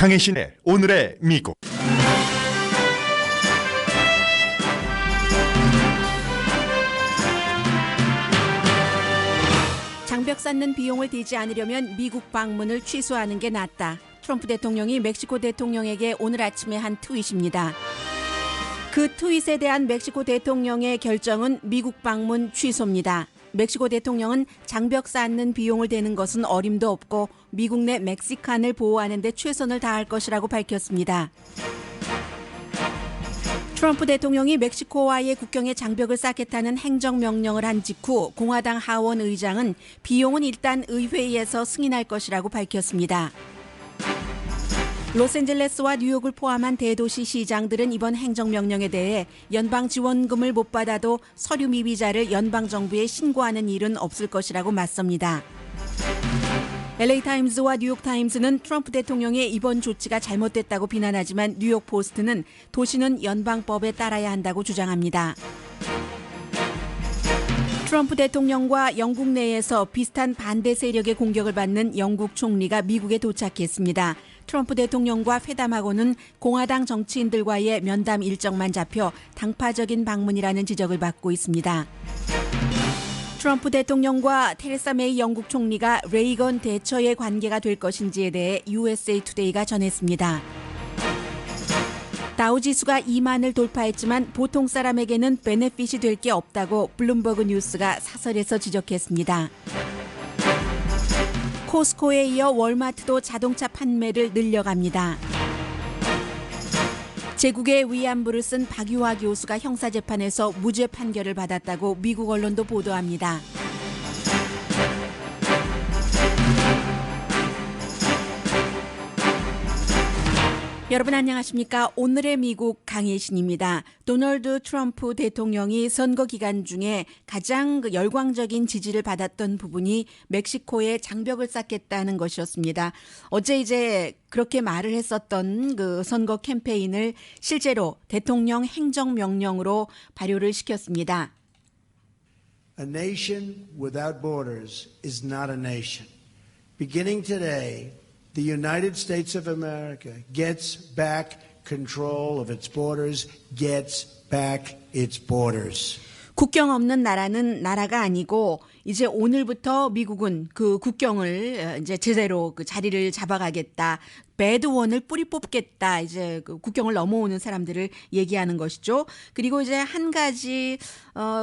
강혜신의 오늘의 미국. 장벽 쌓는 비용을 대지 않으려면 미국 방문을 취소하는 게 낫다. 트럼프 대통령이 멕시코 대통령에게 오늘 아침에 한 트윗입니다. 그 트윗에 대한 멕시코 대통령의 결정은 미국 방문 취소입니다. 멕시코 대통령은 장벽 쌓는 비용을 대는 것은 어림도 없고 미국 내 멕시칸을 보호하는 데 최선을 다할 것이라고 밝혔습니다. 트럼프 대통령이 멕시코와의 국경에 장벽을 쌓겠다는 행정명령을 한 직후 공화당 하원 의장은 비용은 일단 의회에서 승인할 것이라고 밝혔습니다. 로스앤젤레스와 뉴욕을 포함한 대도시 시장들은 이번 행정명령에 대해 연방 지원금을 못 받아도 서류 미비자를 연방정부에 신고하는 일은 없을 것이라고 맞섭니다. LA타임즈와 뉴욕타임즈는 트럼프 대통령의 이번 조치가 잘못됐다고 비난하지만 뉴욕포스트는 도시는 연방법에 따라야 한다고 주장합니다. 트럼프 대통령과 영국 내에서 비슷한 반대 세력의 공격을 받는 영국 총리가 미국에 도착했습니다. 트럼프 대통령과 회담하고는 공화당 정치인들과의 면담 일정만 잡혀 당파적인 방문이라는 지적을 받고 있습니다. 트럼프 대통령과 테레사 메이 영국 총리가 레이건 대처의 관계가 될 것인지에 대해 USA 투데이가 전했습니다. 다우지수가 2만을 돌파했지만 보통 사람에게는 베네핏이 될 게 없다고 블룸버그 뉴스가 사설에서 지적했습니다. 코스코에 이어 월마트도 자동차 판매를 늘려갑니다. 제국의 위안부를 쓴 박유하 교수가 형사재판에서 무죄 판결을 받았다고 미국 언론도 보도합니다. 여러분 안녕하십니까? 오늘의 미국 강혜신입니다. 도널드 트럼프 대통령이 선거 기간 중에 가장 열광적인 지지를 받았던 부분이 멕시코에 장벽을 쌓겠다는 것이었습니다. 어제 이제 그렇게 말을 했었던 그 선거 캠페인을 실제로 대통령 행정명령으로 발효를 시켰습니다. A nation without borders is not a nation. Beginning today, the United States of America gets back control of its borders, gets back its borders. 국경 없는 나라는 나라가 아니고 이제 오늘부터 미국은 그 국경을 이제 제대로 그 자리를 잡아가겠다. 배드원을 뿌리 뽑겠다. 이제 그 국경을 넘어오는 사람들을 얘기하는 것이죠. 그리고 이제 한 가지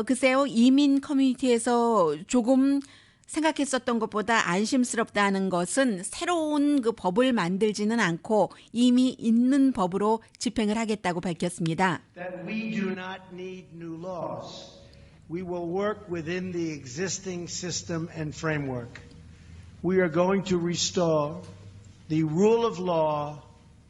글쎄요. 이민 커뮤니티에서 조금 생각했었던 것보다 안심스럽다는 것은 새로운 그 법을 만들지는 않고 이미 있는 법으로 집행을 하겠다고 밝혔습니다. That we do not need new laws. We will work within the existing system and framework. We are going to restore the rule of law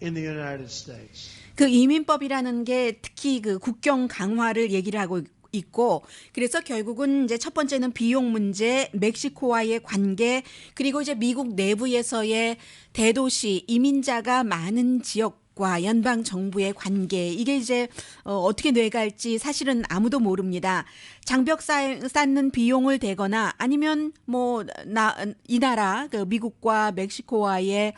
in the United States. 그 이민법이라는 게 특히 그 국경 강화를 얘기를 하고 있고 그래서 결국은 이제 첫 번째는 비용 문제, 멕시코와의 관계, 그리고 이제 미국 내부에서의 대도시 이민자가 많은 지역과 연방 정부의 관계, 이게 이제 어떻게 돼갈지 사실은 아무도 모릅니다. 장벽 쌓는 비용을 대거나 아니면 뭐 이 나라 그 미국과 멕시코와의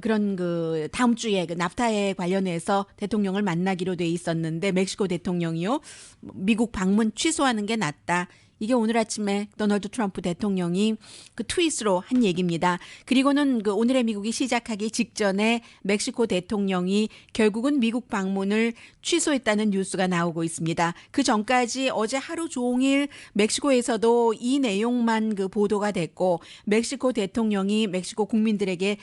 그런 그 다음 주에 그 납타에 관련해서 대통령을 만나기로 돼 있었는데 멕시코 대통령이요 미국 방문 취소하는 게 낫다. 이게 오늘 아침에 도널드 트럼프 대통령이 그 트윗으로 한 얘기입니다. 그리고는 그 오늘의 미국이 시작하기 직전에 멕시코 대통령이 결국은 미국 방문을 취소했다는 뉴스가 나오고 있습니다. 그 전까지 어제 하루 종일 멕시코에서도 이 내용만 그 보도가 됐고 멕시코 대통령이 멕시코 국민들에게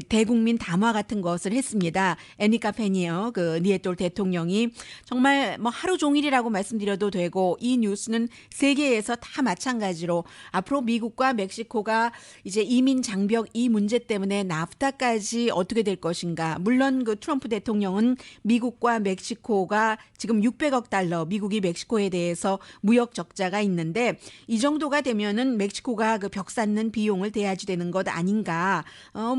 대국민 담화 같은 것을 했습니다. 애니카 페니어 그 니에톨 대통령이 정말 뭐 하루 종일이라고 말씀드려도 되고 이 뉴스는 세계에서 다 마찬가지로 앞으로 미국과 멕시코가 이제 이민 장벽 이 문제 때문에 나프타까지 어떻게 될 것인가. 물론 그 트럼프 대통령은 미국과 멕시코가 지금 600억 달러 미국이 멕시코에 대해서 무역 적자가 있는데 이 정도가 되면은 멕시코가 그 벽 쌓는 비용을 대야지 되는 것 아닌가.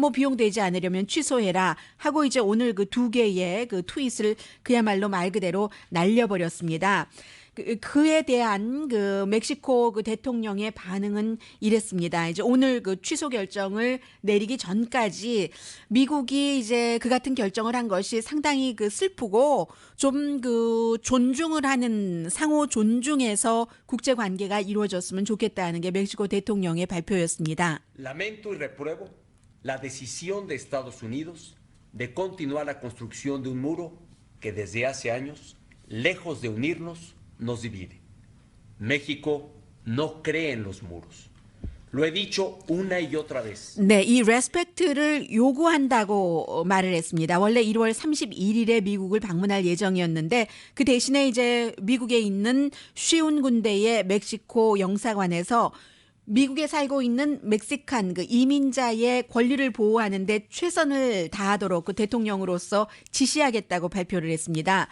뭐 비용 되지 않으려면 취소해라 하고 이제 오늘 그 두 개의 그 트윗을 그야말로 말 그대로 날려버렸습니다. 그에 대한 그 멕시코 그 대통령의 반응은 이랬습니다. 이제 오늘 그 취소 결정을 내리기 전까지 미국이 이제 그 같은 결정을 한 것이 상당히 그 슬프고 좀 그 존중을 하는 상호 존중해서 국제 관계가 이루어졌으면 좋겠다는 게 멕시코 대통령의 발표였습니다. Lamento y repruebo la decisión de Estados Unidos de continuar la construcción de un muro que desde hace años, lejos de unirnos, nos divide. México no cree en los muros. Lo he dicho una y otra vez. 네, 이 레스펙트를 요구한다고 말을 했습니다. 원래 1월 31일에 미국을 방문할 예정이었는데 그 대신에 이제 미국에 있는 쉬운 군대의 멕시코 영사관에서 미국에 살고 있는 멕시칸 그 이민자의 권리를 보호하는 데 최선을 다하도록 그 대통령으로서 지시하겠다고 발표를 했습니다.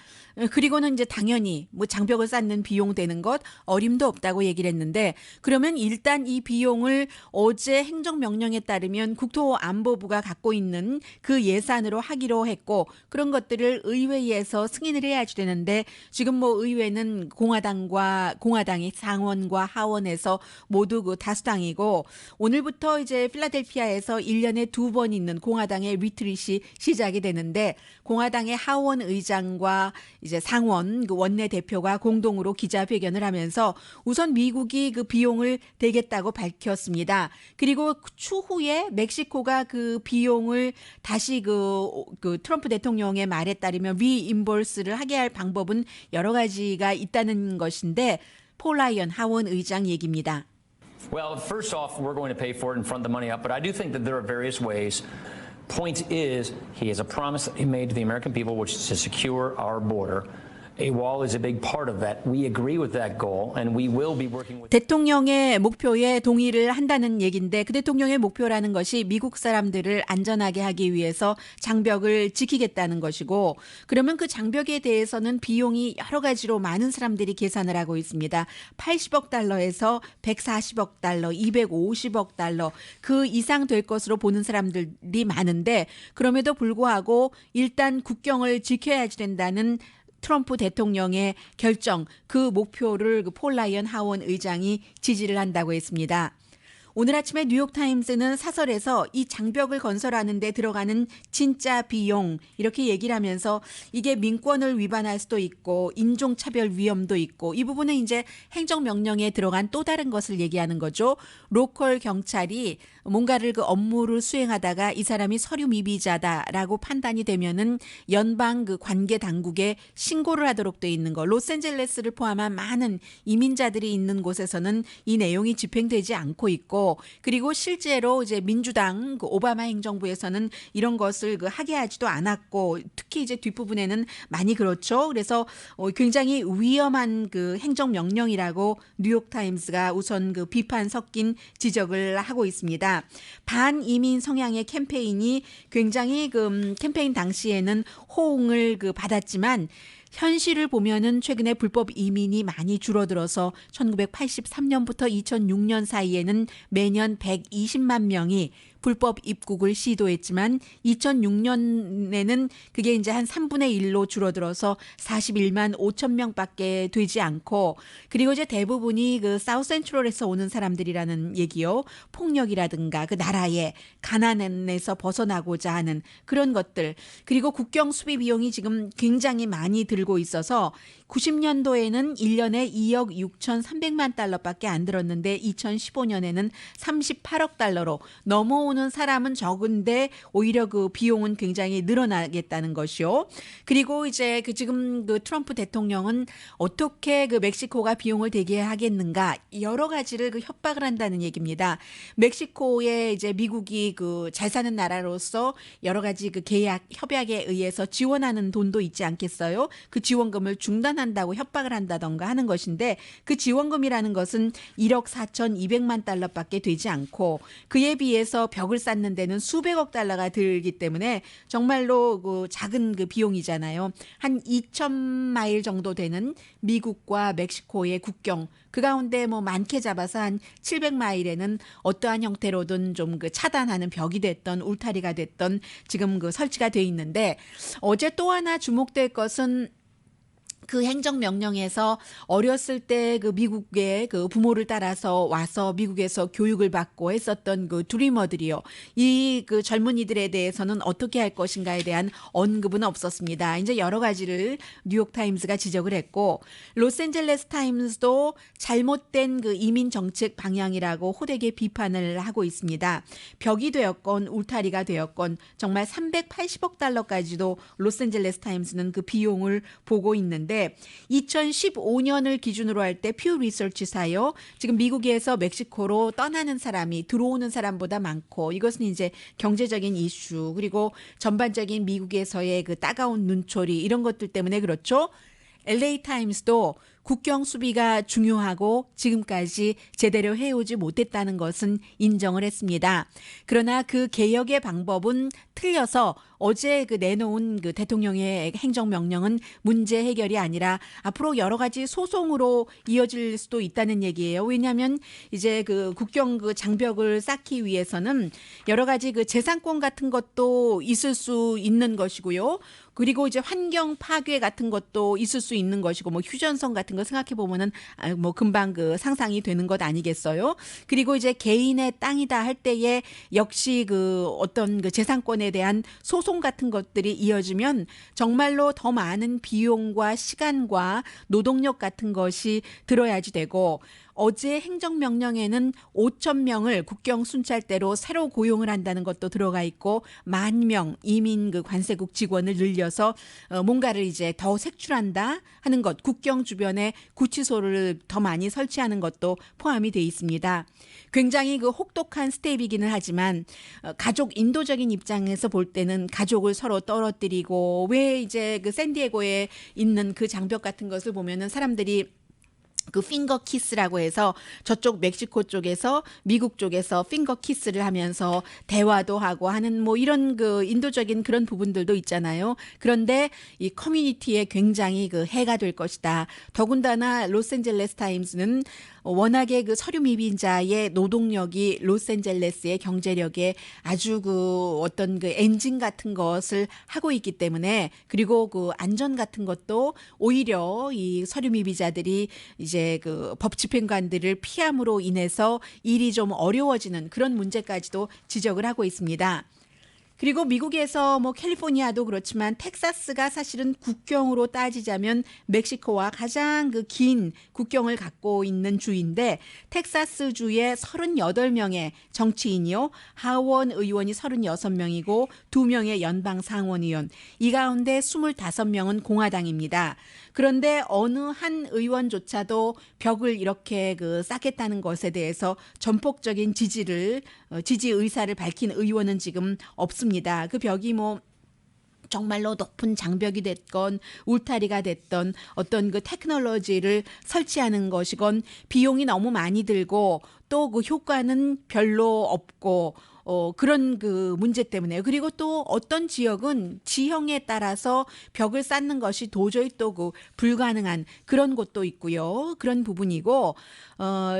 그리고는 이제 당연히 뭐 장벽을 쌓는 비용 되는 것 어림도 없다고 얘기를 했는데 그러면 일단 이 비용을 어제 행정명령에 따르면 국토안보부가 갖고 있는 그 예산으로 하기로 했고 그런 것들을 의회에서 승인을 해야지 되는데 지금 뭐 의회는 공화당의 상원과 하원에서 모두 그 다수당이고 오늘부터 이제 필라델피아에서 1년에 2번 있는 공화당의 리트릿이 시작이 되는데 공화당의 하원 의장과 이제 상원 그 원내 대표가 공동으로 기자회견을 하면서 우선 미국이 그 비용을 대겠다고 밝혔습니다. 그리고 추후에 멕시코가 그 비용을 다시 그 트럼프 대통령의 말에 따르면 리임버스를 하게 할 방법은 여러 가지가 있다는 것인데 폴 라이언 하원 의장 얘기입니다. Well, first off, we're going to pay for it and front the money up, but I do think that there are various ways. Point is, he has a promise that he made to the American people, which is to secure our border. A wall is a big part of that. We agree with that goal, and we will be working with. 대통령의 목표에 동의를 한다는 얘기인데 그 대통령의 목표라는 것이 미국 사람들을 안전하게 하기 위해서 장벽을 지키겠다는 것이고 그러면 그 장벽에 대해서는 비용이 여러 가지로 많은 사람들이 계산을 하고 있습니다. 80억 달러에서 140억 달러, 250억 달러 그 이상 될 것으로 보는 사람들이 많은데 그럼에도 불구하고 일단 국경을 지켜야지 된다는 트럼프 대통령의 결정, 그 목표를 폴 라이언 하원 의장이 지지를 한다고 했습니다. 오늘 아침에 뉴욕타임스는 사설에서 이 장벽을 건설하는 데 들어가는 진짜 비용 이렇게 얘기를 하면서 이게 민권을 위반할 수도 있고 인종차별 위험도 있고 이 부분은 이제 행정명령에 들어간 또 다른 것을 얘기하는 거죠. 로컬 경찰이 뭔가를 그 업무를 수행하다가 이 사람이 서류 미비자다라고 판단이 되면은 연방 그 관계 당국에 신고를 하도록 돼 있는 거. 로스앤젤레스를 포함한 많은 이민자들이 있는 곳에서는 이 내용이 집행되지 않고 있고 그리고 실제로 이제 민주당 그 오바마 행정부에서는 이런 것을 그 하게 하지도 않았고 특히 이제 뒷부분에는 많이 그렇죠. 그래서 굉장히 위험한 그 행정명령이라고 뉴욕타임스가 우선 그 비판 섞인 지적을 하고 있습니다. 반이민 성향의 캠페인이 굉장히 그 캠페인 당시에는 호응을 그 받았지만 현실을 보면은 최근에 불법 이민이 많이 줄어들어서 1983년부터 2006년 사이에는 매년 120만 명이 불법 입국을 시도했지만 2006년에는 그게 이제 한 3분의 1로 줄어들어서 41만 5천 명밖에 되지 않고 그리고 이제 대부분이 그 사우스 센트럴에서 오는 사람들이라는 얘기요. 폭력이라든가 그 나라의 가난에서 벗어나고자 하는 그런 것들 그리고 국경 수비 비용이 지금 굉장히 많이 들고 있어서 90년도에는 1년에 2억 6,300만 달러밖에 안 들었는데 2015년에는 38억 달러로 넘어오는 사람은 적은데 오히려 그 비용은 굉장히 늘어나겠다는 것이요. 그리고 이제 그 지금 그 트럼프 대통령은 어떻게 그 멕시코가 비용을 대게 하겠는가 여러 가지를 그 협박을 한다는 얘기입니다. 멕시코에 이제 미국이 그 잘 사는 나라로서 여러 가지 그 계약 협약에 의해서 지원하는 돈도 있지 않겠어요? 그 지원금을 중단한다고 협박을 한다던가 하는 것인데 그 지원금이라는 것은 1억 4,200만 달러밖에 되지 않고 그에 비해서 벽을 쌓는 데는 수백억 달러가 들기 때문에 정말로 그 작은 그 비용이잖아요. 한 2,000마일 정도 되는 미국과 멕시코의 국경 그 가운데 뭐 많게 잡아서 한 700마일에는 어떠한 형태로든 좀 그 차단하는 벽이 됐던 울타리가 됐던 지금 그 설치가 돼 있는데 어제 또 하나 주목될 것은 그 행정명령에서 어렸을 때 그 미국의 그 부모를 따라서 와서 미국에서 교육을 받고 했었던 그 드리머들이요. 이 그 젊은이들에 대해서는 어떻게 할 것인가에 대한 언급은 없었습니다. 이제 여러 가지를 뉴욕타임스가 지적을 했고, 로스앤젤레스 타임스도 잘못된 그 이민 정책 방향이라고 호되게 비판을 하고 있습니다. 벽이 되었건 울타리가 되었건 정말 380억 달러까지도 로스앤젤레스 타임스는 그 비용을 보고 있는데, 2015년을 기준으로 할 때 퓨 리서치사요. 지금 미국에서 멕시코로 떠나는 사람이 들어오는 사람보다 많고, 이것은 이제 경제적인 이슈, 그리고 전반적인 미국에서의 그 따가운 눈초리, 이런 것들 때문에 그렇죠. LA 타임스도 국경 수비가 중요하고 지금까지 제대로 해오지 못했다는 것은 인정을 했습니다. 그러나 그 개혁의 방법은 틀려서 어제 그 내놓은 그 대통령의 행정명령은 문제 해결이 아니라 앞으로 여러 가지 소송으로 이어질 수도 있다는 얘기예요. 왜냐하면 이제 그 국경 그 장벽을 쌓기 위해서는 여러 가지 그 재산권 같은 것도 있을 수 있는 것이고요. 그리고 이제 환경 파괴 같은 것도 있을 수 있는 것이고, 뭐 휴전선 같은 거 생각해 보면은 뭐 금방 그 상상이 되는 것 아니겠어요? 그리고 이제 개인의 땅이다 할 때에 역시 그 어떤 그 재산권에 대한 소송 같은 것들이 이어지면 정말로 더 많은 비용과 시간과 노동력 같은 것이 들어야지 되고, 어제 행정명령에는 5,000명을 국경 순찰대로 새로 고용을 한다는 것도 들어가 있고, 10,000명 이민 그 관세국 직원을 늘려서 뭔가를 이제 더 색출한다 하는 것, 국경 주변에 구치소를 더 많이 설치하는 것도 포함이 돼 있습니다. 굉장히 그 혹독한 스텝이기는 하지만 가족 인도적인 입장에서 볼 때는 가족을 서로 떨어뜨리고, 왜 이제 그 샌디에고에 있는 그 장벽 같은 것을 보면은 사람들이 그 핑거 키스라고 해서 저쪽 멕시코 쪽에서 미국 쪽에서 핑거 키스를 하면서 대화도 하고 하는 뭐 이런 그 인도적인 그런 부분들도 있잖아요. 그런데 이 커뮤니티에 굉장히 그 해가 될 것이다. 더군다나 로스앤젤레스 타임스는 워낙에 그 서류 미빈자의 노동력이 로스앤젤레스의 경제력에 아주 그 어떤 그 엔진 같은 것을 하고 있기 때문에, 그리고 그 안전 같은 것도 오히려 이 서류 미비자들이 이제 그 법 집행관들을 피함으로 인해서 일이 좀 어려워지는 그런 문제까지도 지적을 하고 있습니다. 그리고 미국에서 뭐 캘리포니아도 그렇지만 텍사스가 사실은 국경으로 따지자면 멕시코와 가장 그 긴 국경을 갖고 있는 주인데, 텍사스 주의 38명의 정치인이요, 하원 의원이 36명이고 2명의 연방 상원의원, 이 가운데 25명은 공화당입니다. 그런데 어느 한 의원조차도 벽을 이렇게 그 쌓겠다는 것에 대해서 전폭적인 지지 의사를 밝힌 의원은 지금 없습니다. 그 벽이 뭐 정말로 높은 장벽이 됐건 울타리가 됐던 어떤 그 테크놀로지를 설치하는 것이건 비용이 너무 많이 들고 또 그 효과는 별로 없고 그런 그 문제 때문에, 그리고 또 어떤 지역은 지형에 따라서 벽을 쌓는 것이 도저히 또 그 불가능한 그런 곳도 있고요. 그런 부분이고,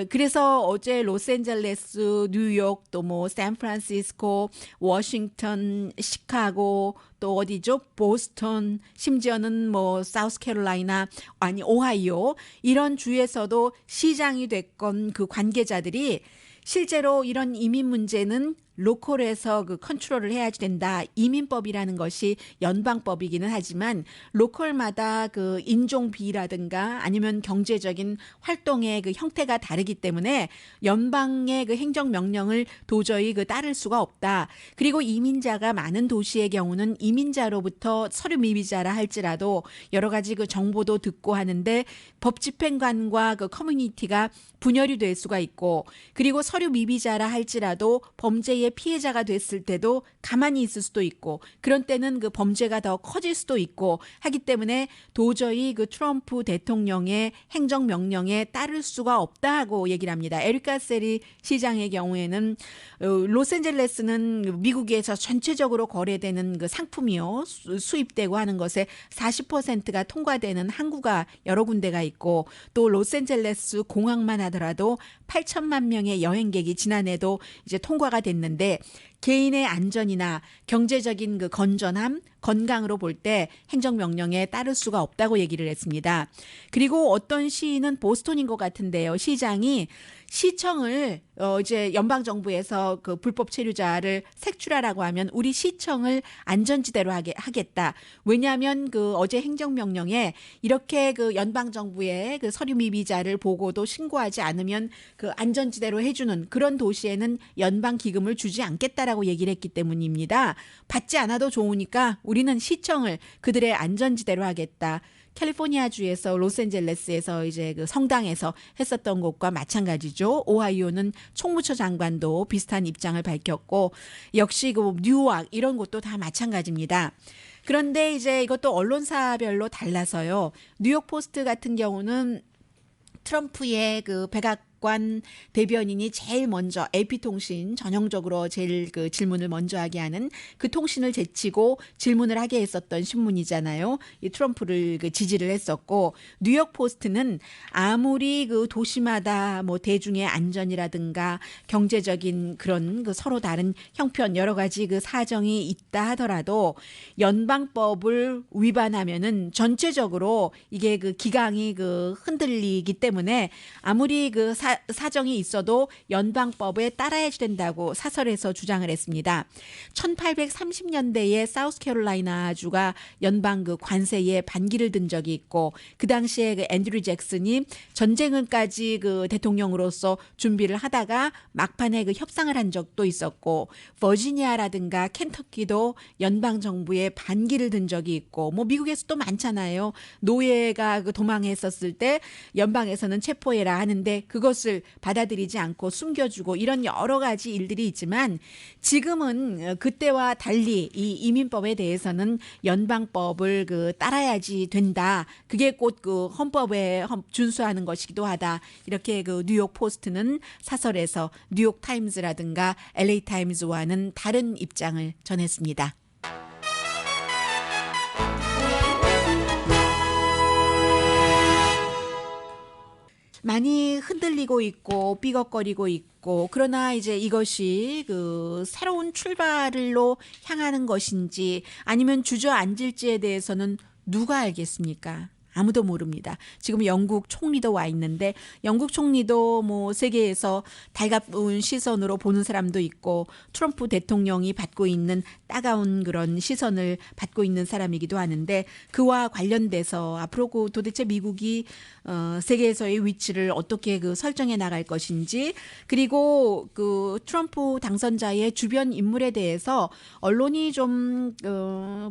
그래서 어제 로스앤젤레스, 뉴욕, 또 뭐 샌프란시스코, 워싱턴, 시카고, 또 어디죠? 보스턴, 심지어는 뭐 사우스캐롤라이나, 아니 오하이오, 이런 주에서도 시장이 됐건 그 관계자들이 실제로 이런 이민 문제는 로컬에서 그 컨트롤을 해야지 된다. 이민법이라는 것이 연방법이기는 하지만 로컬마다 그 인종비라든가 아니면 경제적인 활동의 그 형태가 다르기 때문에 연방의 그 행정명령을 도저히 그 따를 수가 없다. 그리고 이민자가 많은 도시의 경우는 이민자로부터 서류 미비자라 할지라도 여러 가지 그 정보도 듣고 하는데 법 집행관과 그 커뮤니티가 분열이 될 수가 있고, 그리고 서류 미비자라 할지라도 범죄의 피해자가 됐을 때도 가만히 있을 수도 있고, 그런 때는 그 범죄가 더 커질 수도 있고 하기 때문에 도저히 그 트럼프 대통령의 행정명령에 따를 수가 없다고 얘기를 합니다. 에리카 세리 시장의 경우에는 로스앤젤레스는 미국에서 전체적으로 거래되는 그 상품이요, 수입되고 하는 것에 40%가 통과되는 항구가 여러 군데가 있고, 또 로스앤젤레스 공항만 하더라도 8천만 명의 여행객이 지난해도 이제 통과가 됐는데, 개인의 안전이나 경제적인 그 건전함, 건강으로 볼 때 행정명령에 따를 수가 없다고 얘기를 했습니다. 그리고 어떤 시는 보스턴인 것 같은데요. 시장이 시청을 이제 연방 정부에서 그 불법 체류자를 색출하라고 하면 우리 시청을 안전지대로 하겠다. 왜냐하면 그 어제 행정명령에 이렇게 그 연방 정부의 그 서류 미비자를 보고도 신고하지 않으면 그 안전지대로 해주는 그런 도시에는 연방 기금을 주지 않겠다라고 얘기를 했기 때문입니다. 받지 않아도 좋으니까 우리는 시청을 그들의 안전지대로 하겠다. 캘리포니아주에서 로스앤젤레스에서 이제 그 성당에서 했었던 것과 마찬가지죠. 오하이오는 총무처 장관도 비슷한 입장을 밝혔고 역시 그 뉴욕 이런 곳도 다 마찬가지입니다. 그런데 이제 이것도 언론사별로 달라서요. 뉴욕 포스트 같은 경우는 트럼프의 그 백악관 대변인이 제일 먼저 AP통신 전형적으로 제일 그 질문을 먼저 하게 하는 그 통신을 제치고 질문을 하게 했었던 신문이잖아요. 이 트럼프를 그 지지를 했었고 뉴욕 포스트는 아무리 그 도시마다 뭐 대중의 안전이라든가 경제적인 그런 그 서로 다른 형편 여러 가지 그 사정이 있다 하더라도 연방법을 위반하면은 전체적으로 이게 그 기강이 그 흔들리기 때문에 아무리 그 사정이 있어도 연방법에 따라야 된다고 사설에서 주장을 했습니다. 1830년대에 사우스캐롤라이나주가 연방 그 관세에 반기를 든 적이 있고 그 당시에 그 앤드류 잭슨이 전쟁을까지 그 대통령으로서 준비를 하다가 막판에 그 협상을 한 적도 있었고 버지니아라든가 켄터키도 연방 정부에 반기를 든 적이 있고 뭐 미국에서도 많잖아요. 노예가 그 도망했었을 때 연방에서는 체포해라 하는데 그것을 받아들이지 않고 숨겨주고 이런 여러 가지 일들이 있지만 지금은 그때와 달리 이 이민법에 대해서는 연방법을 그 따라야지 된다. 그게 곧 그 헌법에 준수하는 것이기도 하다. 이렇게 그 뉴욕 포스트는 사설에서 뉴욕 타임즈라든가 LA 타임즈와는 다른 입장을 전했습니다. 많이 흔들리고 있고 삐걱거리고 있고 그러나 이제 이것이 그 새로운 출발로 향하는 것인지 아니면 주저앉을지에 대해서는 누가 알겠습니까? 아무도 모릅니다. 지금 영국 총리도 와 있는데 영국 총리도 뭐 세계에서 달가운 시선으로 보는 사람도 있고 트럼프 대통령이 받고 있는 따가운 그런 시선을 받고 있는 사람이기도 하는데 그와 관련돼서 앞으로 그 도대체 미국이 세계에서의 위치를 어떻게 그 설정해 나갈 것인지 그리고 그 트럼프 당선자의 주변 인물에 대해서 언론이 좀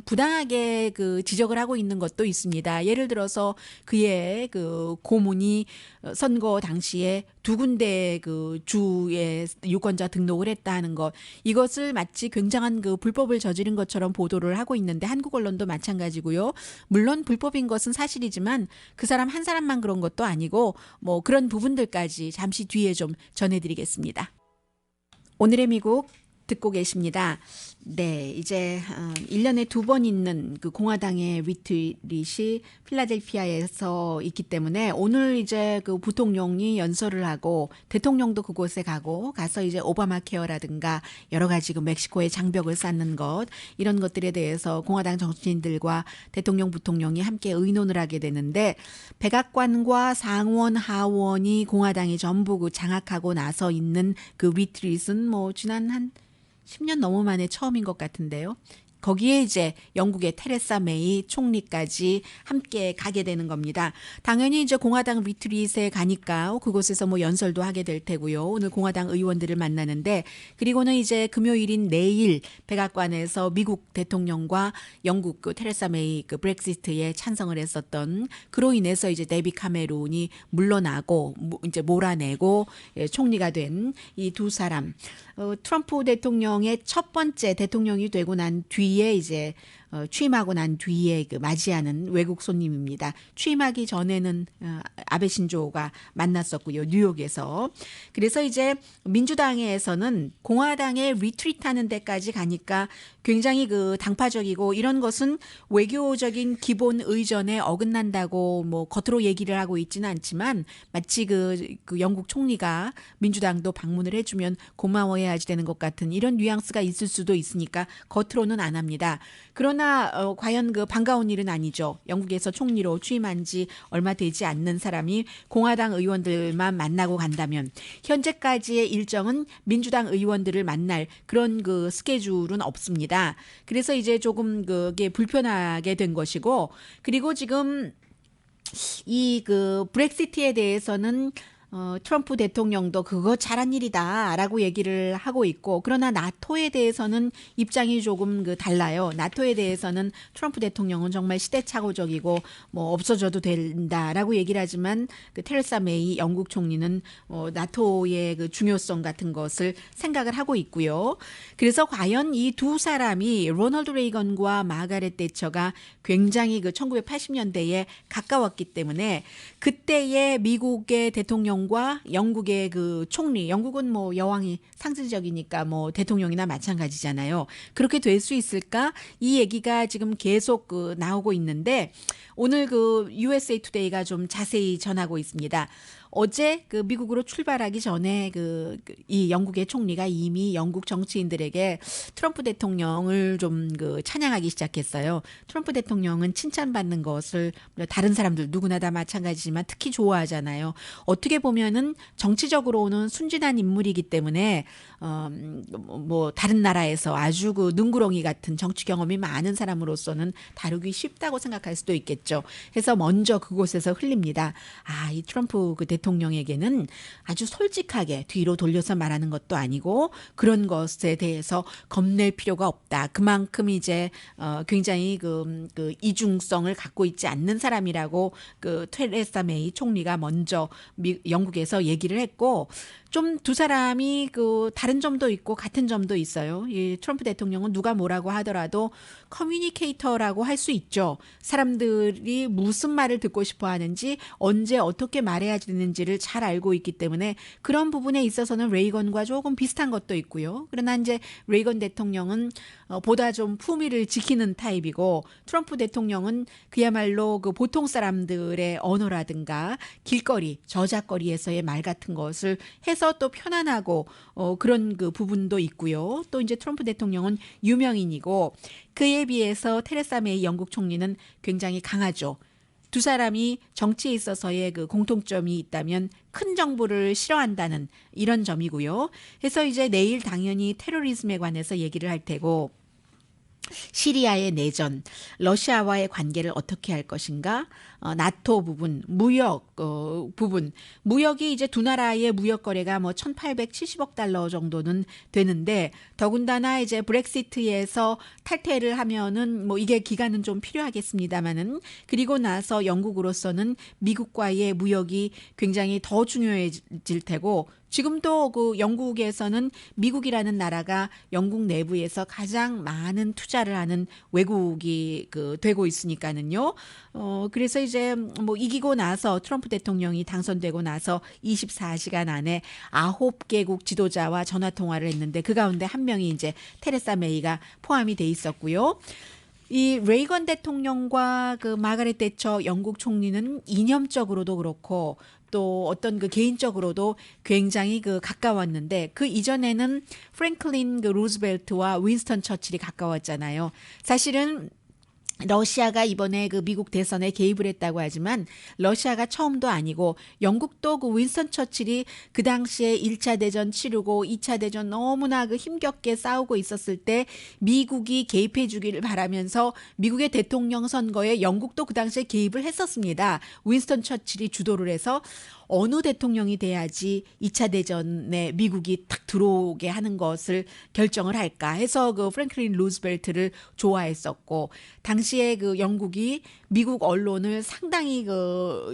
부당하게 그 지적을 하고 있는 것도 있습니다. 예를 들어서 그의 그 고문이 선거 당시에 두 군데 그 주의 유권자 등록을 했다 하는 것 이것을 마치 굉장한 그 불법을 저지른 것처럼 보도를 하고 있는데 한국 언론도 마찬가지고요. 물론 불법인 것은 사실이지만 그 사람 한 사람만 그런 것도 아니고 뭐 그런 부분들까지 잠시 뒤에 좀 전해드리겠습니다. 오늘의 미국 듣고 계십니다. 네, 이제 1년에 2번 있는 그 공화당의 위트릿이 필라델피아에서 있기 때문에 오늘 이제 그 부통령이 연설을 하고 대통령도 그곳에 가서 이제 오바마 케어라든가 여러 가지 그 멕시코의 장벽을 쌓는 것 이런 것들에 대해서 공화당 정치인들과 대통령 부통령이 함께 의논을 하게 되는데 백악관과 상원 하원이 공화당이 전부 그 장악하고 나서 있는 그 위트릿은 뭐 지난 한 10년 넘어 만에 처음인 것 같은데요. 거기에 이제 영국의 테레사 메이 총리까지 함께 가게 되는 겁니다. 당연히 이제 공화당 리트릿에 가니까 그곳에서 뭐 연설도 하게 될 테고요. 오늘 공화당 의원들을 만나는데 그리고는 이제 금요일인 내일 백악관에서 미국 대통령과 영국 그 테레사 메이 그 브렉시트에 찬성을 했었던 그로 인해서 이제 데비 카메론이 물러나고 이제 몰아내고 총리가 된 이 두 사람 트럼프 대통령의 첫 번째 대통령이 되고 난 뒤에 이제 취임하고 난 뒤에 그 맞이하는 외국 손님입니다. 취임하기 전에는 아베 신조가 만났었고요. 뉴욕에서. 그래서 이제 민주당에서는 공화당에 리트리트하는 데까지 가니까 굉장히 그 당파적이고 이런 것은 외교적인 기본 의전에 어긋난다고 뭐 겉으로 얘기를 하고 있지는 않지만 마치 그 영국 총리가 민주당도 방문을 해주면 고마워해야지 되는 것 같은 이런 뉘앙스가 있을 수도 있으니까 겉으로는 안 합니다. 그러나 과연 그 반가운 일은 아니죠. 영국에서 총리로 취임한 지 얼마 되지 않는 사람이 공화당 의원들만 만나고 간다면 현재까지의 일정은 민주당 의원들을 만날 그런 그 스케줄은 없습니다. 그래서 이제 조금 그게 불편하게 된 것이고 그리고 지금 이 그 브렉시트에 대해서는 트럼프 대통령도 그거 잘한 일이다라고 얘기를 하고 있고 그러나 나토에 대해서는 입장이 조금 그 달라요. 나토에 대해서는 트럼프 대통령은 정말 시대착오적이고 뭐 없어져도 된다라고 얘기를 하지만 그 테레사 메이 영국 총리는 나토의 그 중요성 같은 것을 생각을 하고 있고요. 그래서 과연 이 두 사람이 로널드 레이건과 마가렛 대처가 굉장히 그 1980년대에 가까웠기 때문에 그때의 미국의 대통령과 영국의 그 총리, 영국은 뭐 여왕이 상징적이니까 뭐 대통령이나 마찬가지잖아요. 그렇게 될 수 있을까? 이 얘기가 지금 계속 그 나오고 있는데 오늘 그 USA 투데이가 좀 자세히 전하고 있습니다. 어제 그 미국으로 출발하기 전에 이 영국의 총리가 이미 영국 정치인들에게 트럼프 대통령을 좀 그 찬양하기 시작했어요. 트럼프 대통령은 칭찬받는 것을 다른 사람들 누구나 다 마찬가지지만 특히 좋아하잖아요. 어떻게 보면은 정치적으로는 순진한 인물이기 때문에 뭐 다른 나라에서 아주 그 능구렁이 같은 정치 경험이 많은 사람으로서는 다루기 쉽다고 생각할 수도 있겠죠. 해서 먼저 그곳에서 흘립니다. 아, 이 트럼프 그 대통령에게는 아주 솔직하게 뒤로 돌려서 말하는 것도 아니고 그런 것에 대해서 겁낼 필요가 없다. 그만큼 이제 굉장히 그 이중성을 갖고 있지 않는 사람이라고 그 테레사 메이 총리가 먼저 영국에서 얘기를 했고 좀 두 사람이 그 다른 점도 있고 같은 점도 있어요. 이 트럼프 대통령은 누가 뭐라고 하더라도 커뮤니케이터라고 할 수 있죠. 사람들이 무슨 말을 듣고 싶어 하는지 언제 어떻게 말해야 되는지를 잘 알고 있기 때문에 그런 부분에 있어서는 레이건과 조금 비슷한 것도 있고요. 그러나 이제 레이건 대통령은 보다 좀 품위를 지키는 타입이고 트럼프 대통령은 그야말로 그 보통 사람들의 언어라든가 길거리, 저작거리에서의 말 같은 것을 해서 또 편안하고 그런 그 부분도 있고요. 또 이제 트럼프 대통령은 유명인이고 그에 비해서 테레사 메이 영국 총리는 굉장히 강하죠. 두 사람이 정치에 있어서의 그 공통점이 있다면 큰 정부를 싫어한다는 이런 점이고요. 그래서 이제 내일 당연히 테러리즘에 관해서 얘기를 할 테고 시리아의 내전, 러시아와의 관계를 어떻게 할 것인가, 나토 부분, 무역 부분, 무역이 이제 두 나라의 무역 거래가 뭐 1,870억 달러 정도는 되는데 더군다나 이제 브렉시트에서 탈퇴를 하면은 뭐 이게 기간은 좀 필요하겠습니다만은 그리고 나서 영국으로서는 미국과의 무역이 굉장히 더 중요해질 테고. 지금도 그 영국에서는 미국이라는 나라가 영국 내부에서 가장 많은 투자를 하는 외국이 그 되고 있으니까는요. 그래서 이제 뭐 이기고 나서 트럼프 대통령이 당선되고 나서 24시간 안에 9개국 지도자와 전화 통화를 했는데 그 가운데 한 명이 이제 테레사 메이가 포함이 돼 있었고요. 이 레이건 대통령과 그 마가렛 대처 영국 총리는 이념적으로도 그렇고 또 어떤 그 개인적으로도 굉장히 그 가까웠는데 그 이전에는 프랭클린 그 루즈벨트와 윈스턴 처칠이 가까웠잖아요. 사실은 러시아가 이번에 그 미국 대선에 개입을 했다고 하지만 러시아가 처음도 아니고 영국도 그 윈스턴 처칠이 그 당시에 1차 대전 치르고 2차 대전 너무나 그 힘겹게 싸우고 있었을 때 미국이 개입해 주기를 바라면서 미국의 대통령 선거에 영국도 그 당시에 개입을 했었습니다. 윈스턴 처칠이 주도를 해서 어느 대통령이 돼야지 2차 대전에 미국이 탁 들어오게 하는 것을 결정을 할까 해서 그 프랭클린 루즈벨트를 좋아했었고, 당시에 그 영국이 미국 언론을 상당히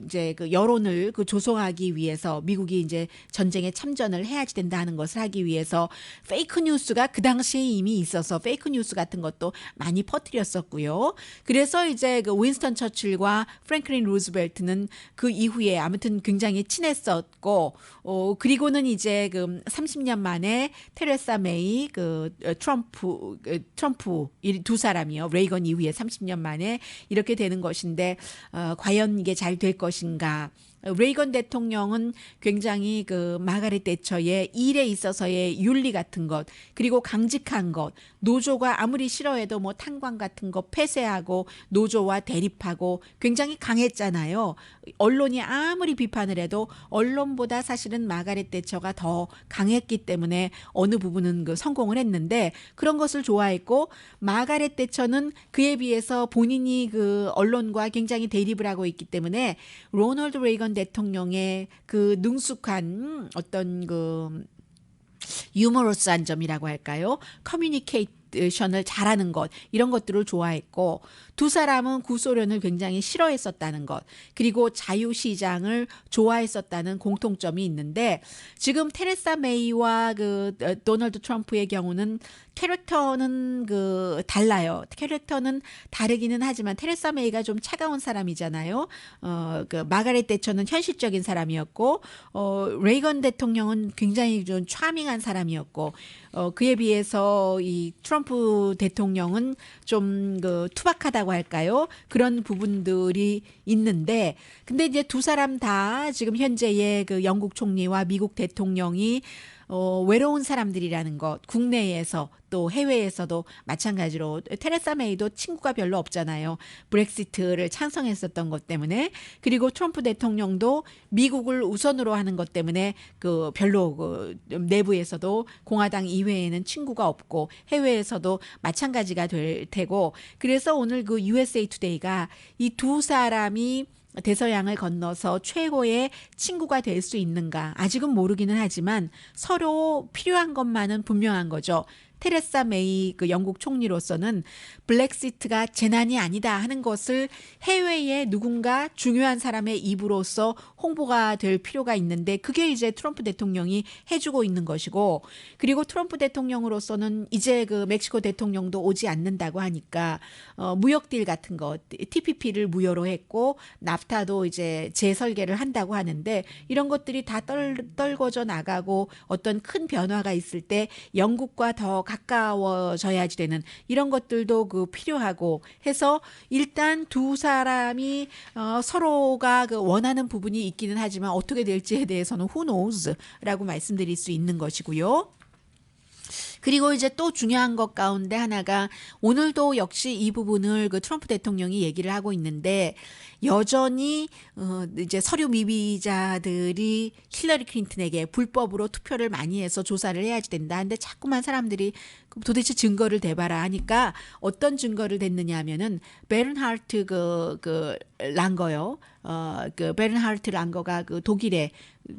이제 여론을 조성하기 위해서 미국이 이제 전쟁에 참전을 해야지 된다 하는 것을 하기 위해서 페이크 뉴스가 그 당시에 이미 있어서 페이크 뉴스 같은 것도 많이 퍼뜨렸었고요. 그래서 이제 그 윈스턴 처칠과 프랭클린 루즈벨트는 그 이후에 아무튼 굉장히 친했었고, 그리고는 이제 그 30년 만에 테레사 메이, 트럼프 이 두 사람이요. 레이건 이후에 30년 만에 이렇게 되는 것인데, 과연 이게 잘 될 것인가. 레이건 대통령은 굉장히 그 마가렛 대처의 일에 있어서의 윤리 같은 것, 그리고 강직한 것, 노조가 아무리 싫어해도 뭐 탄광 같은 거 폐쇄하고 노조와 대립하고 굉장히 강했잖아요. 언론이 아무리 비판을 해도 언론보다 사실은 마가렛 대처가 더 강했기 때문에 어느 부분은 성공을 했는데, 그런 것을 좋아했고, 마가렛 대처는 그에 비해서 본인이 그 언론과 굉장히 대립을 하고 있기 때문에 로널드 레이건 대통령의 그 능숙한 어떤 그 유머러스한 점이라고 할까요? 커뮤니케이션을 잘하는 것, 이런 것들을 좋아했고, 두 사람은 구소련을 굉장히 싫어했었다는 것, 그리고 자유시장을 좋아했었다는 공통점이 있는데, 지금 테레사 메이와 그 도널드 트럼프의 경우는 캐릭터는 달라요. 캐릭터는 다르기는 하지만 테레사 메이가 좀 차가운 사람이잖아요. 마가렛 대처는 현실적인 사람이었고, 레이건 대통령은 굉장히 좀 차밍한 사람이었고, 그에 비해서 이 트럼프 대통령은 좀 투박하다고 할까요? 그런 부분들이 있는데, 근데 이제 두 사람 다 지금 현재의 그 영국 총리와 미국 대통령이 외로운 사람들이라는 것, 국내에서 또 해외에서도 마찬가지로 테레사 메이도 친구가 별로 없잖아요. 브렉시트를 찬성했었던 것 때문에. 그리고 트럼프 대통령도 미국을 우선으로 하는 것 때문에 별로 내부에서도 공화당 이외에는 친구가 없고, 해외에서도 마찬가지가 될 테고, 그래서 오늘 그 USA 투데이가 이 두 사람이 대서양을 건너서 최고의 친구가 될 수 있는가, 아직은 모르기는 하지만 서로 필요한 것만은 분명한 거죠. 테레사 메이 그 영국 총리로서는 블랙시트가 재난이 아니다 하는 것을 해외에 누군가 중요한 사람의 입으로서 홍보가 될 필요가 있는데, 그게 이제 트럼프 대통령이 해주고 있는 것이고, 그리고 트럼프 대통령으로서는 이제 그 멕시코 대통령도 오지 않는다고 하니까 무역 딜 같은 것, TPP를 무효로 했고, 나프타도 이제 재설계를 한다고 하는데, 이런 것들이 다 떨궈져 나가고 어떤 큰 변화가 있을 때 영국과 더 가까워져야지 되는 이런 것들도 필요하고 해서, 일단 두 사람이 서로가 원하는 부분이 있기는 하지만 어떻게 될지에 대해서는 who knows라고 말씀드릴 수 있는 것이고요. 그리고 이제 또 중요한 것 가운데 하나가, 오늘도 역시 이 부분을 그 트럼프 대통령이 얘기를 하고 있는데, 여전히 이제 서류 미비자들이 힐러리 클린턴에게 불법으로 투표를 많이 해서 조사를 해야지 된다. 근데 자꾸만 사람들이 도대체 증거를 대봐라 하니까, 어떤 증거를 댔느냐 하면은 베른하르트 랑거요. 베른하르트 랑거가 독일의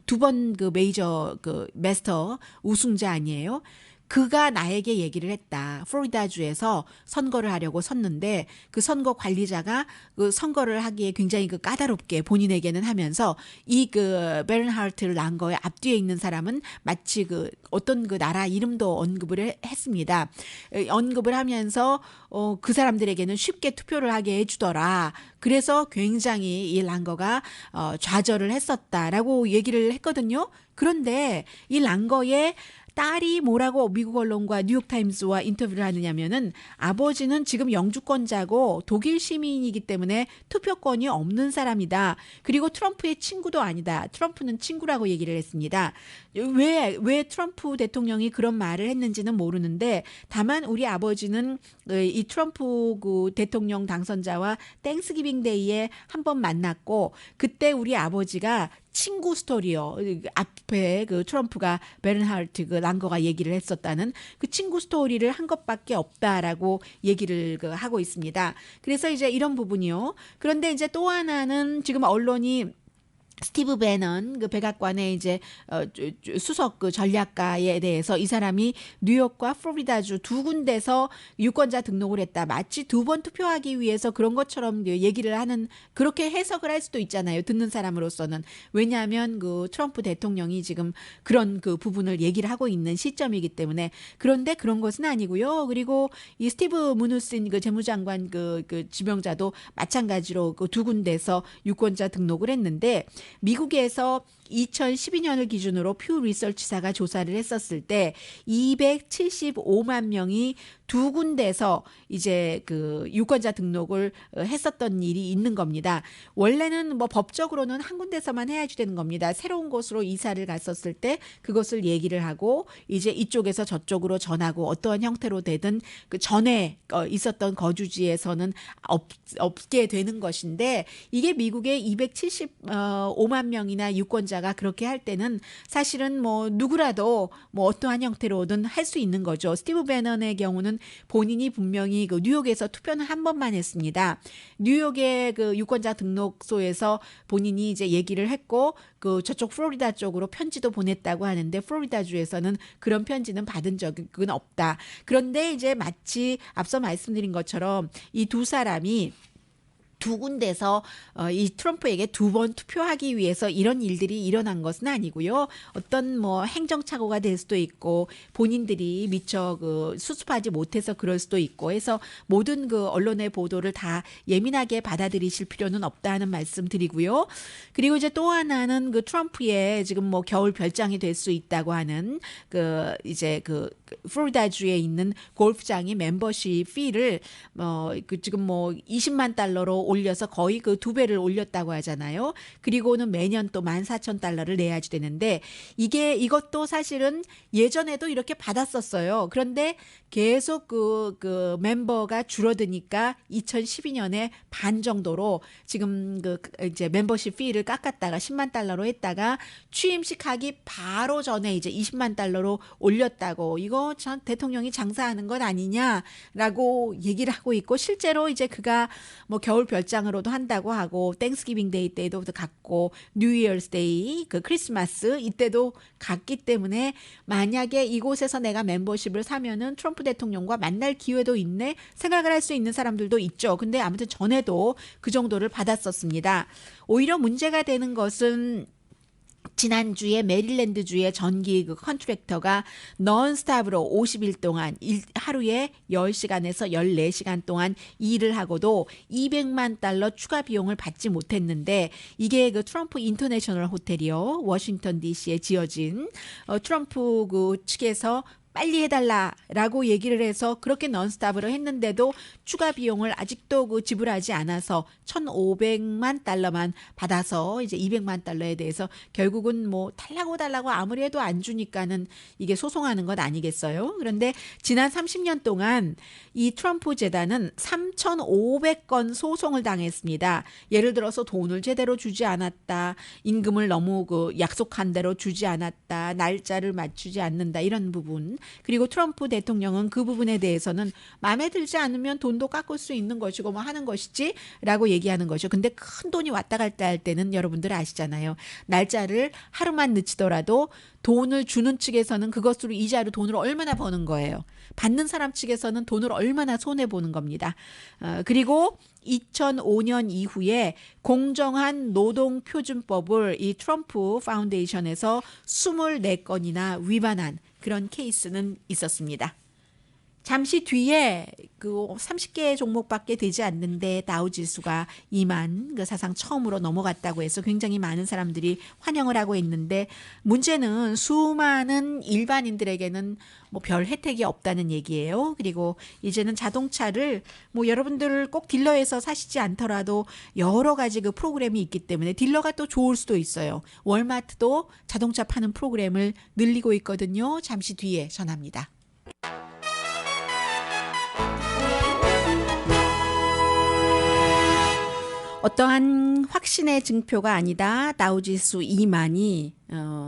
두 번 메이저 마스터 우승자 아니에요? 그가 나에게 얘기를 했다. 플로리다주에서 선거를 하려고 섰는데, 그 선거 관리자가 그 선거를 하기에 굉장히 까다롭게 본인에게는 하면서, 이 베른하르트 랑거의 앞뒤에 있는 사람은 마치 어떤 나라 이름도 언급을 했습니다. 언급을 하면서 그 사람들에게는 쉽게 투표를 하게 해주더라. 그래서 굉장히 이 랑거가 좌절을 했었다라고 얘기를 했거든요. 그런데 이 랑거의 딸이 뭐라고 미국 언론과 뉴욕타임스와 인터뷰를 하느냐면은, 아버지는 지금 영주권자고 독일 시민이기 때문에 투표권이 없는 사람이다. 그리고 트럼프의 친구도 아니다. 트럼프는 친구라고 얘기를 했습니다. 왜 트럼프 대통령이 그런 말을 했는지는 모르는데, 다만 우리 아버지는 이 트럼프 대통령 당선자와 땡스기빙 데이에 한번 만났고, 그때 우리 아버지가 친구 스토리요. 앞에 트럼프가 베른하르트 랑거가 얘기를 했었다는 그 친구 스토리를 한 것밖에 없다라고 얘기를 하고 있습니다. 그래서 이제 이런 부분이요. 그런데 이제 또 하나는 지금 언론이 스티브 배넌 그 백악관의 이제 수석 그 전략가에 대해서 이 사람이 뉴욕과 플로리다주 두 군데서 유권자 등록을 했다. 마치 두 번 투표하기 위해서 그런 것처럼 얘기를 하는 그렇게 해석을 할 수도 있잖아요. 듣는 사람으로서는. 왜냐하면 그 트럼프 대통령이 지금 그런 그 부분을 얘기를 하고 있는 시점이기 때문에. 그런데 그런 것은 아니고요. 그리고 이 스티브 무누신 그 재무장관 그 지명자도 마찬가지로 그 두 군데서 유권자 등록을 했는데 미국에서 2012년을 기준으로 퓨 리서치사가 조사를 했었을 때 275만 명이 두 군데서 이제 그 유권자 등록을 했었던 일이 있는 겁니다. 원래는 뭐 법적으로는 한 군데서만 해야지 되는 겁니다. 새로운 곳으로 이사를 갔었을 때 그것을 얘기를 하고 이제 이쪽에서 저쪽으로 전하고 어떠한 형태로 되든 그 전에 있었던 거주지에서는 없게 되는 것인데 이게 미국의 275만 명이나 유권자가 그렇게 할 때는 사실은 뭐 누구라도 뭐 어떠한 형태로든 할 수 있는 거죠. 스티브 배넌의 경우는 본인이 분명히 그 뉴욕에서 투표는 한 번만 했습니다. 뉴욕의 그 유권자 등록소에서 본인이 이제 얘기를 했고 그 저쪽 플로리다 쪽으로 편지도 보냈다고 하는데 플로리다주에서는 그런 편지는 받은 적은 없다. 그런데 이제 마치 앞서 말씀드린 것처럼 이 두 사람이 두 군데서 이 트럼프에게 두 번 투표하기 위해서 이런 일들이 일어난 것은 아니고요. 어떤 뭐 행정착오가 될 수도 있고 본인들이 미처 그 수습하지 못해서 그럴 수도 있고 해서 모든 그 언론의 보도를 다 예민하게 받아들이실 필요는 없다는 말씀 드리고요. 그리고 이제 또 하나는 그 트럼프의 지금 뭐 겨울 별장이 될 수 있다고 하는 그 이제 그 플로리다주에 있는 골프장이 멤버십 피를 그 지금 뭐 20만 달러로 올려서 거의 그 두 배를 올렸다고 하잖아요. 그리고는 매년 또 14,000달러를 내야지 되는데 이것도 사실은 예전에도 이렇게 받았었어요. 그런데 계속 그 멤버가 줄어드니까 2012년에 반 정도로 지금 그 이제 멤버십 피를 깎았다가 10만 달러로 했다가 취임식 하기 바로 전에 이제 20만 달러로 올렸다고 이거 전 대통령이 장사하는 것 아니냐라고 얘기를 하고 있고 실제로 이제 그가 뭐 겨울 별장으로도 한다고 하고 땡스기빙 데이 때도 갔고 뉴 이어스 데이 그 크리스마스 이때도 갔기 때문에 만약에 이곳에서 내가 멤버십을 사면은 트럼프 대통령과 만날 기회도 있네 생각을 할 수 있는 사람들도 있죠. 근데 아무튼 전에도 그 정도를 받았었습니다. 오히려 문제가 되는 것은 지난주에 메릴랜드주의 전기 그 컨트랙터가 넌스탑으로 50일 동안 하루에 10시간에서 14시간 동안 일을 하고도 200만 달러 추가 비용을 받지 못했는데 이게 그 트럼프 인터내셔널 호텔이요. 워싱턴 DC에 지어진 트럼프 그 측에서 빨리 해달라라고 얘기를 해서 그렇게 넌스탑으로 했는데도 추가 비용을 아직도 그 지불하지 않아서 1,500만 달러만 받아서 이제 200만 달러에 대해서 결국은 뭐 달라고 아무리 해도 안 주니까는 이게 소송하는 것 아니겠어요? 그런데 지난 30년 동안 이 트럼프 재단은 3,500건 소송을 당했습니다. 예를 들어서 돈을 제대로 주지 않았다, 임금을 너무 그 약속한 대로 주지 않았다, 날짜를 맞추지 않는다 이런 부분. 그리고 트럼프 대통령은 그 부분에 대해서는 마음에 들지 않으면 돈도 깎을 수 있는 것이고 뭐 하는 것이지 라고 얘기하는 거죠. 근데 큰 돈이 왔다 갔다 할 때는 여러분들 아시잖아요. 날짜를 하루만 늦추더라도 돈을 주는 측에서는 그것으로 이자로 돈을 얼마나 버는 거예요. 받는 사람 측에서는 돈을 얼마나 손해보는 겁니다. 그리고 2005년 이후에 공정한 노동표준법을 이 트럼프 파운데이션에서 24건이나 위반한 그런 케이스는 있었습니다. 잠시 뒤에 그 30개 종목밖에 되지 않는데 다우지수가 2만 그 사상 처음으로 넘어갔다고 해서 굉장히 많은 사람들이 환영을 하고 있는데 문제는 수많은 일반인들에게는 뭐 별 혜택이 없다는 얘기예요. 그리고 이제는 자동차를 뭐 여러분들 꼭 딜러에서 사시지 않더라도 여러 가지 그 프로그램이 있기 때문에 딜러가 또 좋을 수도 있어요. 월마트도 자동차 파는 프로그램을 늘리고 있거든요. 잠시 뒤에 전합니다. 어떠한 확신의 증표가 아니다. 다우지수 2만이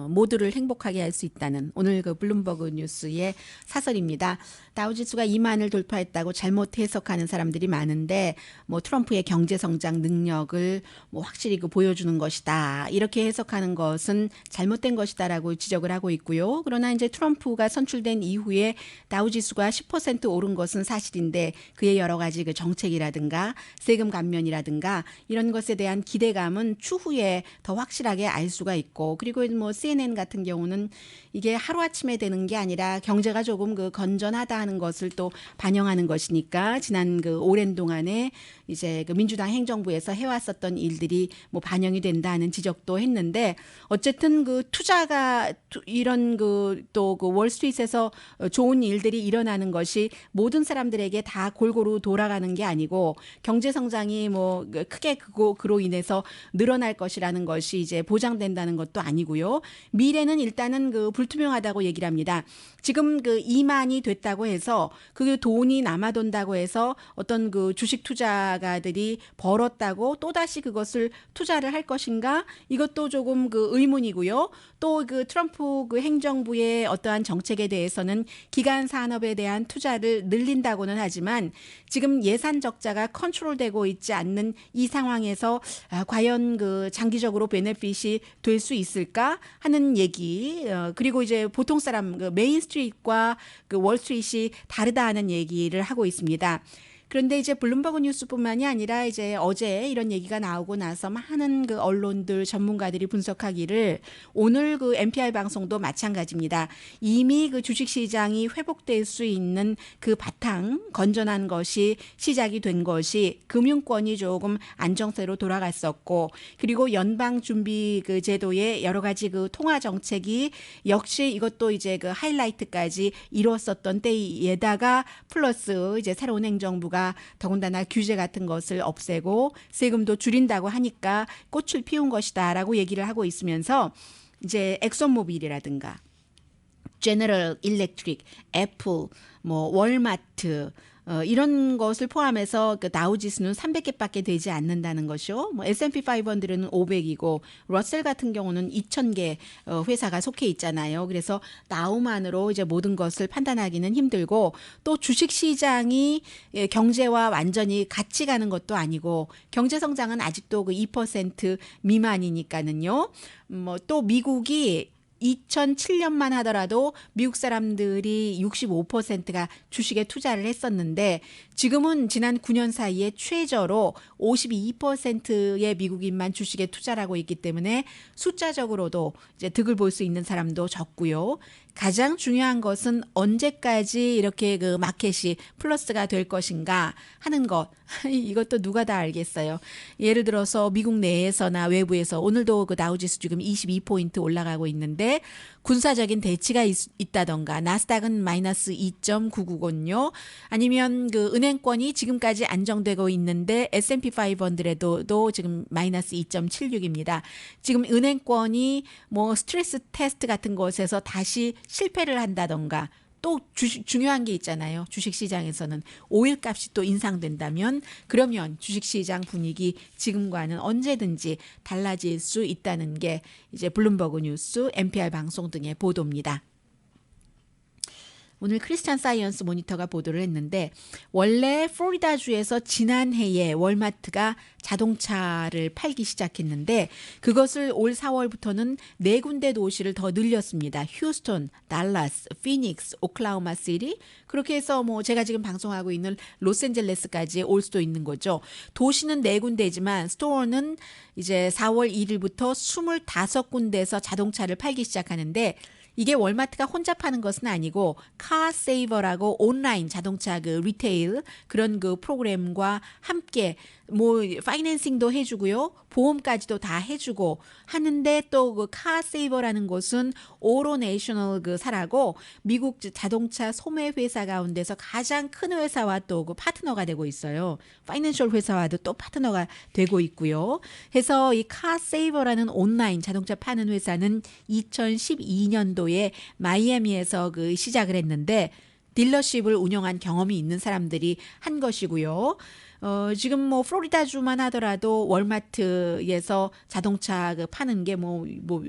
모두를 행복하게 할 수 있다는 오늘 그 블룸버그 뉴스의 사설입니다. 다우지수가 2만을 돌파했다고 잘못 해석하는 사람들이 많은데 뭐 트럼프의 경제 성장 능력을 뭐 확실히 그 보여주는 것이다. 이렇게 해석하는 것은 잘못된 것이다라고 지적을 하고 있고요. 그러나 이제 트럼프가 선출된 이후에 다우지수가 10% 오른 것은 사실인데 그의 여러 가지 그 정책이라든가 세금 감면이라든가 이런 것에 대한 기대감은 추후에 더 확실하게 알 수가 있고 그리고 뭐 CNN 같은 경우는 이게 하루아침에 되는 게 아니라 경제가 조금 그 건전하다 하는 것을 또 반영하는 것이니까 지난 그 오랜 동안에 이제 그 민주당 행정부에서 해왔었던 일들이 뭐 반영이 된다는 지적도 했는데 어쨌든 그 투자가 이런 그 또 그 월스트리트에서 좋은 일들이 일어나는 것이 모든 사람들에게 다 골고루 돌아가는 게 아니고 경제 성장이 뭐 크게 그로 인해서 늘어날 것이라는 것이 이제 보장된다는 것도 아니고요. 미래는 일단은 그 불투명하다고 얘기를 합니다. 지금 그 2만이 됐다고 해서 그 돈이 남아돈다고 해서 어떤 그 주식 투자가들이 벌었다고 또다시 그것을 투자를 할 것인가? 이것도 조금 그 의문이고요. 또 그 트럼프 그 행정부의 어떠한 정책에 대해서는 기간 산업에 대한 투자를 늘린다고는 하지만 지금 예산 적자가 컨트롤되고 있지 않는 이 상황에서 과연 그 장기적으로 베네핏이 될 수 있을까 하는 얘기 그리고 이제 보통 사람 그 메인스트리트과 그 월스트리트이 다르다 하는 얘기를 하고 있습니다. 그런데 이제 블룸버그 뉴스뿐만이 아니라 이제 어제 이런 얘기가 나오고 나서 많은 그 언론들 전문가들이 분석하기를 오늘 그 NPR 방송도 마찬가지입니다. 이미 그 주식시장이 회복될 수 있는 그 바탕 건전한 것이 시작이 된 것이 금융권이 조금 안정세로 돌아갔었고 그리고 연방준비 그 제도의 여러 가지 그 통화 정책이 역시 이것도 이제 그 하이라이트까지 이루었었던 때에다가 플러스 이제 새로운 행정부가 더군다나 규제 같은 것을 없애고 세금도 줄인다고 하니까 꽃을 피운 것이다라고 얘기를 하고 있으면서 이제 엑소모빌이라든가 제너럴 일렉트릭, 애플, 뭐 월마트 이런 것을 포함해서 그 다우지수는 300개밖에 되지 않는다는 것이요. 뭐 S&P 500은 500이고 러셀 같은 경우는 2,000개 회사가 속해 있잖아요. 그래서 다우만으로 이제 모든 것을 판단하기는 힘들고 또 주식 시장이 경제와 완전히 같이 가는 것도 아니고 경제 성장은 아직도 그 2% 미만이니까는요. 뭐 또 미국이 2007년만 하더라도 미국 사람들이 65%가 주식에 투자를 했었는데 지금은 지난 9년 사이에 최저로 52%의 미국인만 주식에 투자를 하고 있기 때문에 숫자적으로도 이제 득을 볼 수 있는 사람도 적고요. 가장 중요한 것은 언제까지 이렇게 그 마켓이 플러스가 될 것인가 하는 것. 이것도 누가 다 알겠어요. 예를 들어서 미국 내에서나 외부에서 오늘도 그 다우지수 지금 22포인트 올라가고 있는데 군사적인 대치가 있다던가 나스닥은 마이너스 2.999요. 아니면 그 은행권이 지금까지 안정되고 있는데 S&P 500에도 지금 마이너스 2.76입니다. 지금 은행권이 뭐 스트레스 테스트 같은 것에서 다시 실패를 한다던가 또 중요한 게 있잖아요. 주식시장에서는 오일 값이 또 인상된다면 그러면 주식시장 분위기 지금과는 언제든지 달라질 수 있다는 게 이제 블룸버그 뉴스, NPR 방송 등의 보도입니다. 오늘 크리스찬 사이언스 모니터가 보도를 했는데 원래 플로리다주에서 지난해에 월마트가 자동차를 팔기 시작했는데 그것을 올 4월부터는 4군데 도시를 더 늘렸습니다. 휴스턴, 달라스, 피닉스, 오클라호마 시티 그렇게 해서 뭐 제가 지금 방송하고 있는 로스앤젤레스까지 올 수도 있는 거죠. 도시는 4군데지만 스토어는 이제 4월 1일부터 25군데에서 자동차를 팔기 시작하는데 이게 월마트가 혼자 파는 것은 아니고 카세이버라고 온라인 자동차 그 리테일 그런 그 프로그램과 함께 뭐 파이낸싱도 해주고요. 보험까지도 다 해주고 하는데 또 그 카세이버라는 곳은 오로네이셔널 그 사라고 미국 자동차 소매 회사 가운데서 가장 큰 회사와 또 그 파트너가 되고 있어요. 파이낸셜 회사와도 또 파트너가 되고 있고요. 해서 이 카세이버라는 온라인 자동차 파는 회사는 2012년도에 마이애미에서 그 시작을 했는데 딜러십을 운영한 경험이 있는 사람들이 한 것이고요. 지금 뭐 플로리다주만 하더라도 월마트에서 자동차 그 파는 게 뭐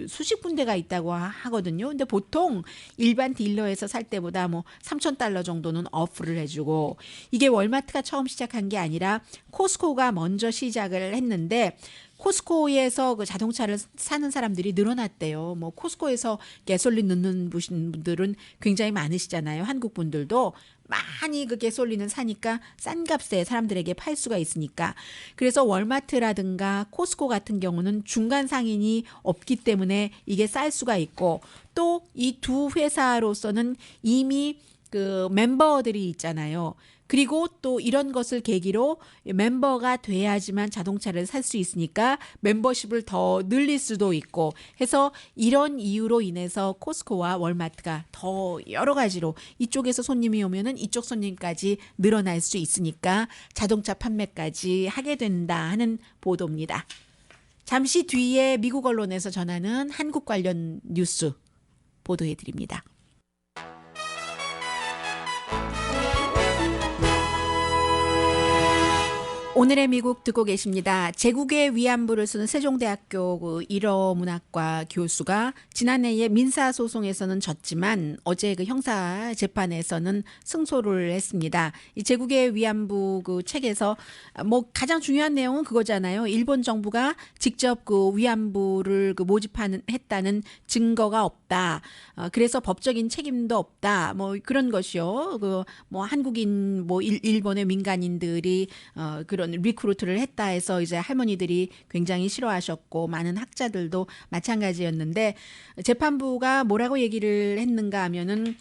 수십 군데가 있다고 하거든요. 근데 보통 일반 딜러에서 살 때보다 뭐 $3,000 정도는 어프를 해주고, 이게 월마트가 처음 시작한 게 아니라 코스코가 먼저 시작을 했는데, 코스코에서 그 자동차를 사는 사람들이 늘어났대요. 뭐 코스코에서 가솔린 넣는 분들은 굉장히 많으시잖아요. 한국 분들도 많이 그 가솔린을 사니까 싼 값에 사람들에게 팔 수가 있으니까. 그래서 월마트라든가 코스코 같은 경우는 중간 상인이 없기 때문에 이게 쌀 수가 있고, 또 이 두 회사로서는 이미 그 멤버들이 있잖아요. 그리고 또 이런 것을 계기로 멤버가 돼야지만 자동차를 살 수 있으니까 멤버십을 더 늘릴 수도 있고 해서, 이런 이유로 인해서 코스코와 월마트가 더 여러 가지로 이쪽에서 손님이 오면은 이쪽 손님까지 늘어날 수 있으니까 자동차 판매까지 하게 된다 하는 보도입니다. 잠시 뒤에 미국 언론에서 전하는 한국 관련 뉴스 보도해 드립니다. 오늘의 미국 듣고 계십니다. 제국의 위안부를 쓰는 세종대학교 그 일어문학과 교수가 지난해에 민사소송에서는 졌지만 어제 그 형사 재판에서는 승소를 했습니다. 이 제국의 위안부 그 책에서 뭐 가장 중요한 내용은 그거잖아요. 일본 정부가 직접 그 위안부를 그 했다는 증거가 없다. 그래서 법적인 책임도 없다. 뭐 그런 것이요. 그 뭐 한국인 뭐 일본의 민간인들이 그런 리크루트를 했다 해서 이제 할머니들이 굉장히 싫어하셨고, 많은 학자들도 마찬가지였는데, 재판부가 뭐라고 얘기를 했는가 하면은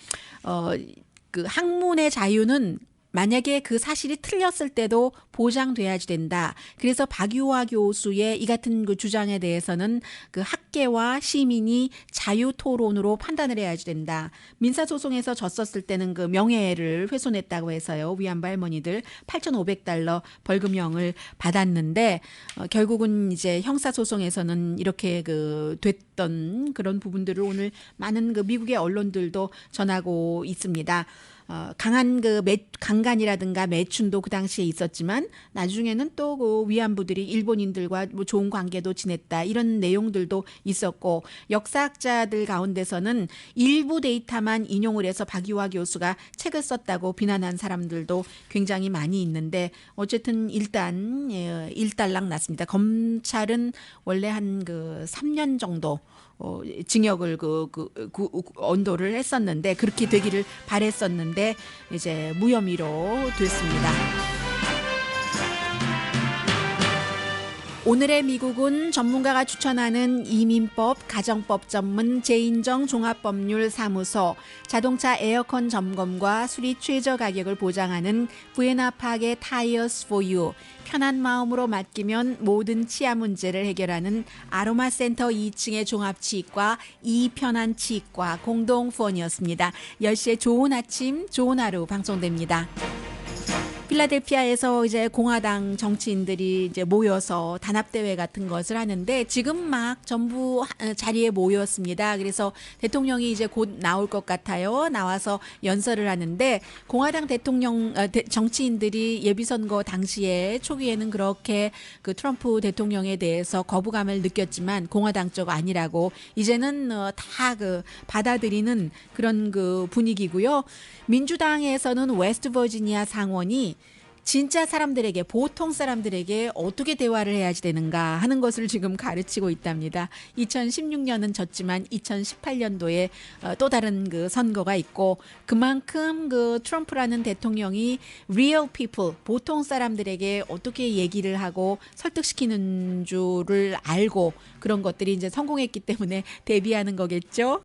그 학문의 자유는 만약에 그 사실이 틀렸을 때도 보장돼야지 된다. 그래서 박유화 교수의 이 같은 그 주장에 대해서는 그 학계와 시민이 자유 토론으로 판단을 해야지 된다. 민사소송에서 졌었을 때는 그 명예를 훼손했다고 해서요. 위안부 할머니들 $8,500 벌금형을 받았는데, 결국은 이제 형사소송에서는 이렇게 그 됐던 그런 부분들을 오늘 많은 그 미국의 언론들도 전하고 있습니다. 강한 그 강간이라든가 매춘도 그 당시에 있었지만 나중에는 또 그 위안부들이 일본인들과 뭐 좋은 관계도 지냈다, 이런 내용들도 있었고, 역사학자들 가운데서는 일부 데이터만 인용을 해서 박유화 교수가 책을 썼다고 비난한 사람들도 굉장히 많이 있는데, 어쨌든 일단 일단락 났습니다. 검찰은 원래 한 그 3년 정도 징역을 언도를 했었는데, 그렇게 되기를 바랬었는데 이제 무혐의로 됐습니다. 오늘의 미국은 전문가가 추천하는 이민법, 가정법 전문 제인정 종합법률사무소, 자동차 에어컨 점검과 수리 최저 가격을 보장하는 부에나파게 타이어스 포 유, 편한 마음으로 맡기면 모든 치아 문제를 해결하는 아로마센터 2층의 종합치과 이편한 치과 공동 후원이었습니다. 10시에 좋은 아침, 좋은 하루 방송됩니다. 필라델피아에서 이제 공화당 정치인들이 이제 모여서 단합대회 같은 것을 하는데, 지금 막 전부 자리에 모였습니다. 그래서 대통령이 이제 곧 나올 것 같아요. 나와서 연설을 하는데, 공화당 정치인들이 예비선거 당시에 초기에는 그렇게 그 트럼프 대통령에 대해서 거부감을 느꼈지만 공화당 쪽 아니라고 이제는 다 그 받아들이는 그런 그 분위기고요. 민주당에서는 웨스트버지니아 상원이 진짜 사람들에게, 보통 사람들에게 어떻게 대화를 해야지 되는가 하는 것을 지금 가르치고 있답니다. 2016년은 졌지만 2018년도에 또 다른 그 선거가 있고, 그만큼 그 트럼프라는 대통령이 real people, 보통 사람들에게 어떻게 얘기를 하고 설득시키는 줄을 알고 그런 것들이 이제 성공했기 때문에 데뷔하는 거겠죠.